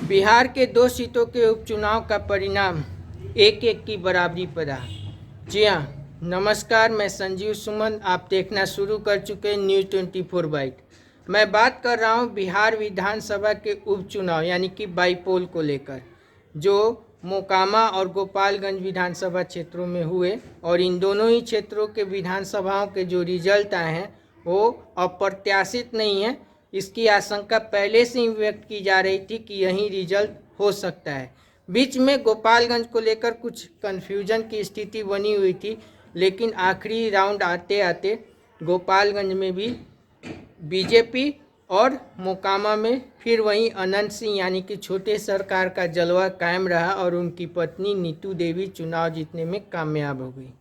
बिहार के 2 सीटों के उपचुनाव का परिणाम 1-1 की बराबरी पर रहा। जी हाँ, नमस्कार, मैं संजीव सुमन। आप देखना शुरू कर चुके हैं न्यूज़ 24 बाइट। मैं बात कर रहा हूँ बिहार विधानसभा के उपचुनाव यानी कि बाईपोल को लेकर, जो मोकामा और गोपालगंज विधानसभा क्षेत्रों में हुए। और इन दोनों ही क्षेत्रों के विधानसभाओं के जो रिजल्ट आए हैं वो अप्रत्याशित नहीं है। इसकी आशंका पहले से ही व्यक्त की जा रही थी कि यही रिजल्ट हो सकता है। बीच में गोपालगंज को लेकर कुछ कन्फ्यूजन की स्थिति बनी हुई थी, लेकिन आखिरी राउंड आते आते गोपालगंज में भी बीजेपी और मोकामा में फिर वहीं अनंत सिंह यानी कि छोटे सरकार का जलवा कायम रहा और उनकी पत्नी नीतू देवी चुनाव जीतने में कामयाब हो गई।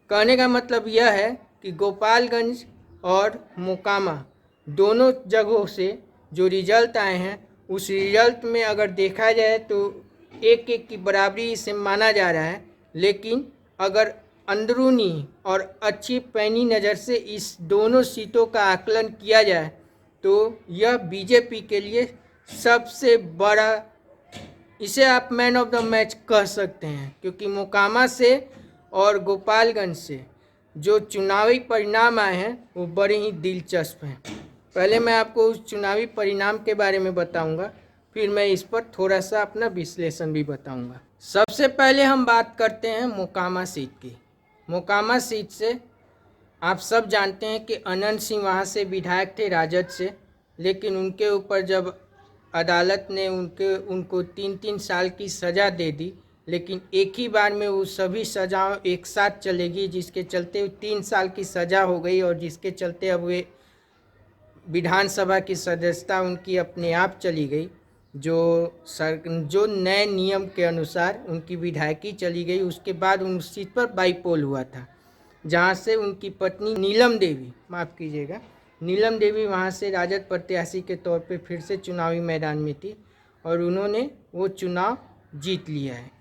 कहने का मतलब यह है कि गोपालगंज और मोकामा दोनों जगहों से जो रिजल्ट आए हैं उस रिजल्ट में अगर देखा जाए तो 1-1 की बराबरी इसे माना जा रहा है। लेकिन अगर अंदरूनी और अच्छी पैनी नज़र से इस दोनों सीटों का आकलन किया जाए तो यह बीजेपी के लिए सबसे बड़ा, इसे आप मैन ऑफ द मैच कह सकते हैं, क्योंकि मोकामा से और गोपालगंज से जो चुनावी परिणाम आए हैं वो बड़े ही दिलचस्प हैं। पहले मैं आपको उस चुनावी परिणाम के बारे में बताऊंगा, फिर मैं इस पर थोड़ा सा अपना विश्लेषण भी बताऊंगा। सबसे पहले हम बात करते हैं मोकामा सीट की। मोकामा सीट से आप सब जानते हैं कि अनंत सिंह वहाँ से विधायक थे राजद से, लेकिन उनके ऊपर जब अदालत ने उनको 3-3 साल की सज़ा दे दी, लेकिन एक ही बार में वो सभी सज़ाएं एक साथ चलेगी, जिसके चलते 3 साल की सज़ा हो गई और जिसके चलते अब वे विधानसभा की सदस्यता उनकी अपने आप चली गई। जो नए नियम के अनुसार उनकी विधायकी चली गई। उसके बाद उस सीट पर बाईपोल हुआ था, जहां से उनकी पत्नी नीलम देवी वहां से राजद प्रत्याशी के तौर पे फिर से चुनावी मैदान में थी और उन्होंने वो चुनाव जीत लिया है।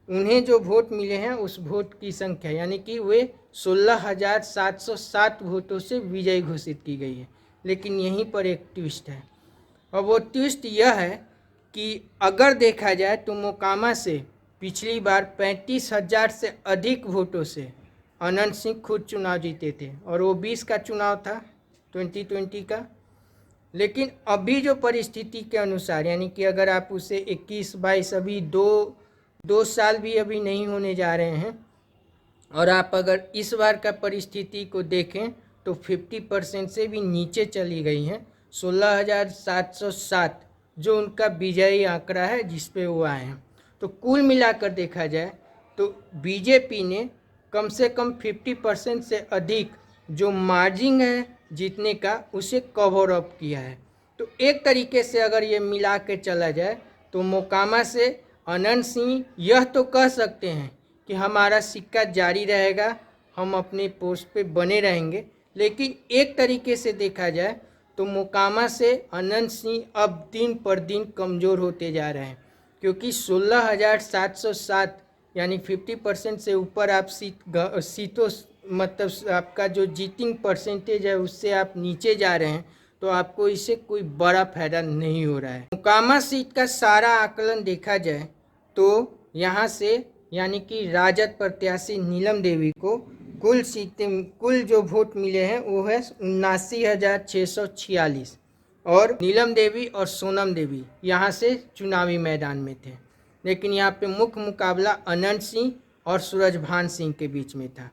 उन्हें जो वोट मिले हैं उस वोट की संख्या यानी कि वे 16,707 वोटों से विजयी घोषित की गई है। लेकिन यहीं पर एक ट्विस्ट है, और वो ट्विस्ट यह है कि अगर देखा जाए तो मोकामा से पिछली बार 35,000 से अधिक वोटों से अनंत सिंह खुद चुनाव जीते थे, और वो 20 का चुनाव था 2020 का। लेकिन अभी जो परिस्थिति के अनुसार यानी कि अगर आप उसे 21-22 अभी दो साल भी अभी नहीं होने जा रहे हैं, और आप अगर इस बार का परिस्थिति को देखें तो 50% से भी नीचे चली गई हैं। 16,707 जो उनका विजयी आंकड़ा है जिस पे वो आए हैं। तो कुल मिलाकर देखा जाए तो बीजेपी ने कम से कम 50% से अधिक जो मार्जिन है जीतने का उसे कवर अप किया है। तो एक तरीके से अगर ये मिला के चला जाए तो मोकामा से अनंत सिंह यह तो कह सकते हैं कि हमारा सिक्का जारी रहेगा, हम अपने पोस्ट पे बने रहेंगे। लेकिन एक तरीके से देखा जाए तो मोकामा से अनंत सिंह अब दिन पर दिन कमज़ोर होते जा रहे हैं, क्योंकि 16,707 यानी 50% से ऊपर आप सीटों मतलब आपका जो जीटिंग परसेंटेज है उससे आप नीचे जा रहे हैं, तो आपको इससे कोई बड़ा फायदा नहीं हो रहा है। मोकामा सीट का सारा आकलन देखा जाए तो यहाँ से यानी कि राजद प्रत्याशी नीलम देवी को कुल जो वोट मिले हैं वो है 79,646, और नीलम देवी और सोनम देवी यहाँ से चुनावी मैदान में थे। लेकिन यहाँ पे मुख्य मुकाबला अनंत सिंह और सूरजभान सिंह के बीच में था।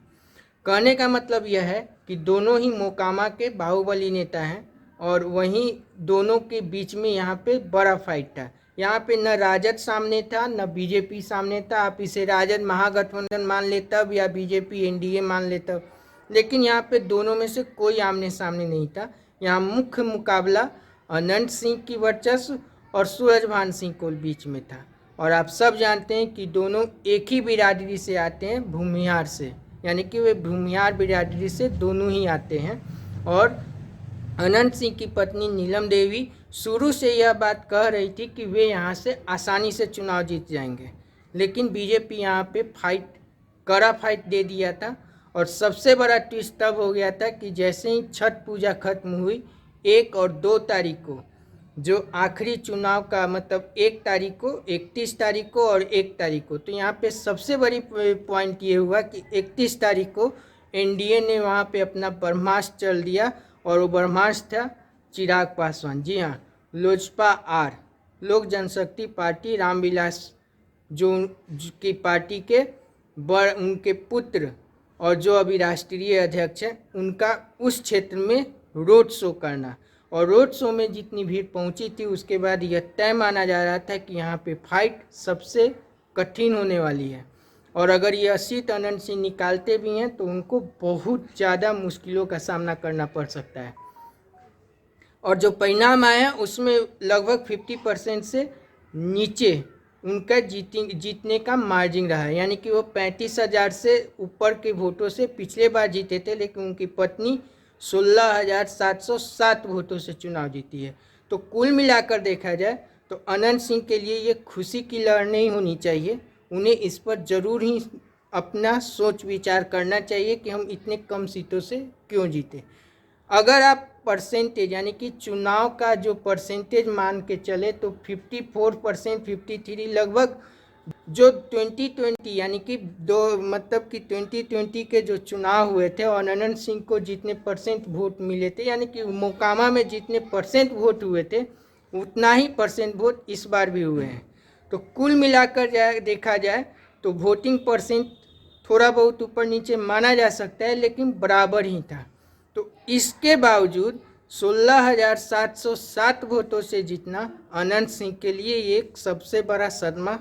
कहने का मतलब यह है कि दोनों ही मोकामा के बाहुबली नेता हैं, और वहीं दोनों के बीच में यहाँ पे बड़ा फाइट था। यहाँ पे न राजद सामने था न बीजेपी सामने था। आप इसे राजद महागठबंधन मान ले तब, या बीजेपी एनडीए मान ले तब, लेकिन यहाँ पे दोनों में से कोई आमने सामने नहीं था। यहाँ मुख्य मुकाबला अनंत सिंह की वर्चस्व और सूरजभान सिंह को बीच में था। और आप सब जानते हैं कि दोनों एक ही बिरादरी से आते हैं, भूमिहार से, यानी कि वे भूमिहार बिरादरी से दोनों ही आते हैं। और अनंत सिंह की पत्नी नीलम देवी शुरू से यह बात कह रही थी कि वे यहाँ से आसानी से चुनाव जीत जाएंगे, लेकिन बीजेपी यहाँ पे कड़ा फाइट दे दिया था। और सबसे बड़ा ट्विस्ट तब हो गया था कि जैसे ही छठ पूजा खत्म हुई 1 और 2 तारीख को जो आखिरी चुनाव का मतलब 1 तारीख को, 31 तारीख को और 1 तारीख को, तो यहाँ पे सबसे बड़ी पॉइंट ये हुआ कि 31 तारीख को एनडीए ने वहाँ पे अपना ब्रह्मास्त्र चल दिया और वो ब्रह्मास्त्र था चिराग पासवान। जी हाँ, लोजपा आर, लोक जनशक्ति पार्टी, रामविलास जो की पार्टी के उनके पुत्र और जो अभी राष्ट्रीय अध्यक्ष हैं, उनका उस क्षेत्र में रोड शो करना, और रोड शो में जितनी भीड़ पहुंची थी उसके बाद यह तय माना जा रहा था कि यहाँ पे फाइट सबसे कठिन होने वाली है, और अगर यह सीट अनंत सिंह निकालते भी हैं तो उनको बहुत ज़्यादा मुश्किलों का सामना करना पड़ सकता है। और जो परिणाम आया उसमें लगभग 50% से नीचे उनका जीतने का मार्जिन रहा है, यानी कि वो 35,000 से ऊपर के वोटों से पिछले बार जीते थे, लेकिन उनकी पत्नी 16,707 वोटों से चुनाव जीती है। तो कुल मिलाकर देखा जाए तो अनंत सिंह के लिए ये खुशी की लहर नहीं होनी चाहिए, उन्हें इस पर ज़रूर ही अपना सोच विचार करना चाहिए कि हम इतने कम सीटों से क्यों जीते। अगर आप परसेंटेज यानी कि चुनाव का जो परसेंटेज मान के चले तो 54%, 53 लगभग जो 2020 यानी कि मतलब कि 2020 के जो चुनाव हुए थे और अनंत सिंह को जितने परसेंट वोट मिले थे, यानी कि मोकामा में जितने परसेंट वोट हुए थे उतना ही परसेंट वोट इस बार भी हुए हैं। तो कुल मिलाकर देखा जाए तो वोटिंग परसेंट थोड़ा बहुत ऊपर नीचे माना जा सकता है, लेकिन बराबर ही था। तो इसके बावजूद 16,707 वोटों से जीतना अनंत सिंह के लिए एक सबसे बड़ा सदमा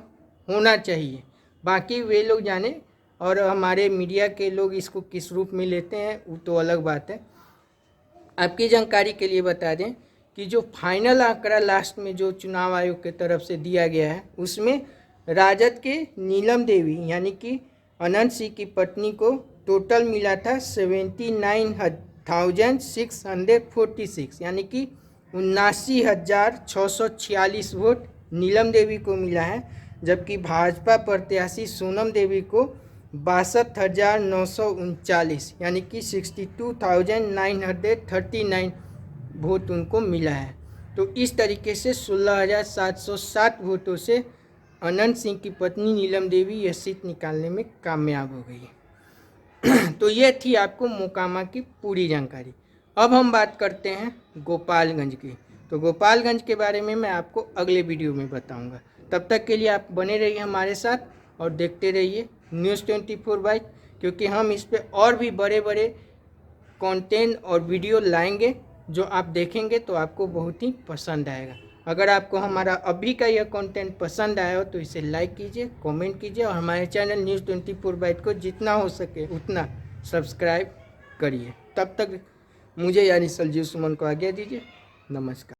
होना चाहिए। बाकी वे लोग जाने और हमारे मीडिया के लोग इसको किस रूप में लेते हैं वो तो अलग बात है। आपकी जानकारी के लिए बता दें कि जो फाइनल आंकड़ा लास्ट में जो चुनाव आयोग की तरफ से दिया गया है उसमें राजद के नीलम देवी यानी कि अनंत सिंह की पत्नी को टोटल मिला था 79,646, यानी कि 79,646 वोट नीलम देवी को मिला है, जबकि भाजपा प्रत्याशी सोनम देवी को 62,939 यानी कि 62,939 वोट उनको मिला है। तो इस तरीके से 16,707 वोटों से अनंत सिंह की पत्नी नीलम देवी यह सीट निकालने में कामयाब हो गई। तो ये थी आपको मोकामा की पूरी जानकारी। अब हम बात करते हैं गोपालगंज की। तो गोपालगंज के बारे में मैं आपको अगले वीडियो में बताऊंगा। तब तक के लिए आप बने रहिए हमारे साथ और देखते रहिए न्यूज़ 24 बाइट, क्योंकि हम इस पर और भी बड़े बड़े कंटेंट और वीडियो लाएंगे जो आप देखेंगे तो आपको बहुत ही पसंद आएगा। अगर आपको हमारा अभी का यह कंटेंट पसंद आया हो तो इसे लाइक कीजिए, कमेंट कीजिए और हमारे चैनल न्यूज़ 24 बाइट को जितना हो सके उतना सब्सक्राइब करिए। तब तक मुझे यानी संजीव सुमन को आज्ञा दीजिए। नमस्कार।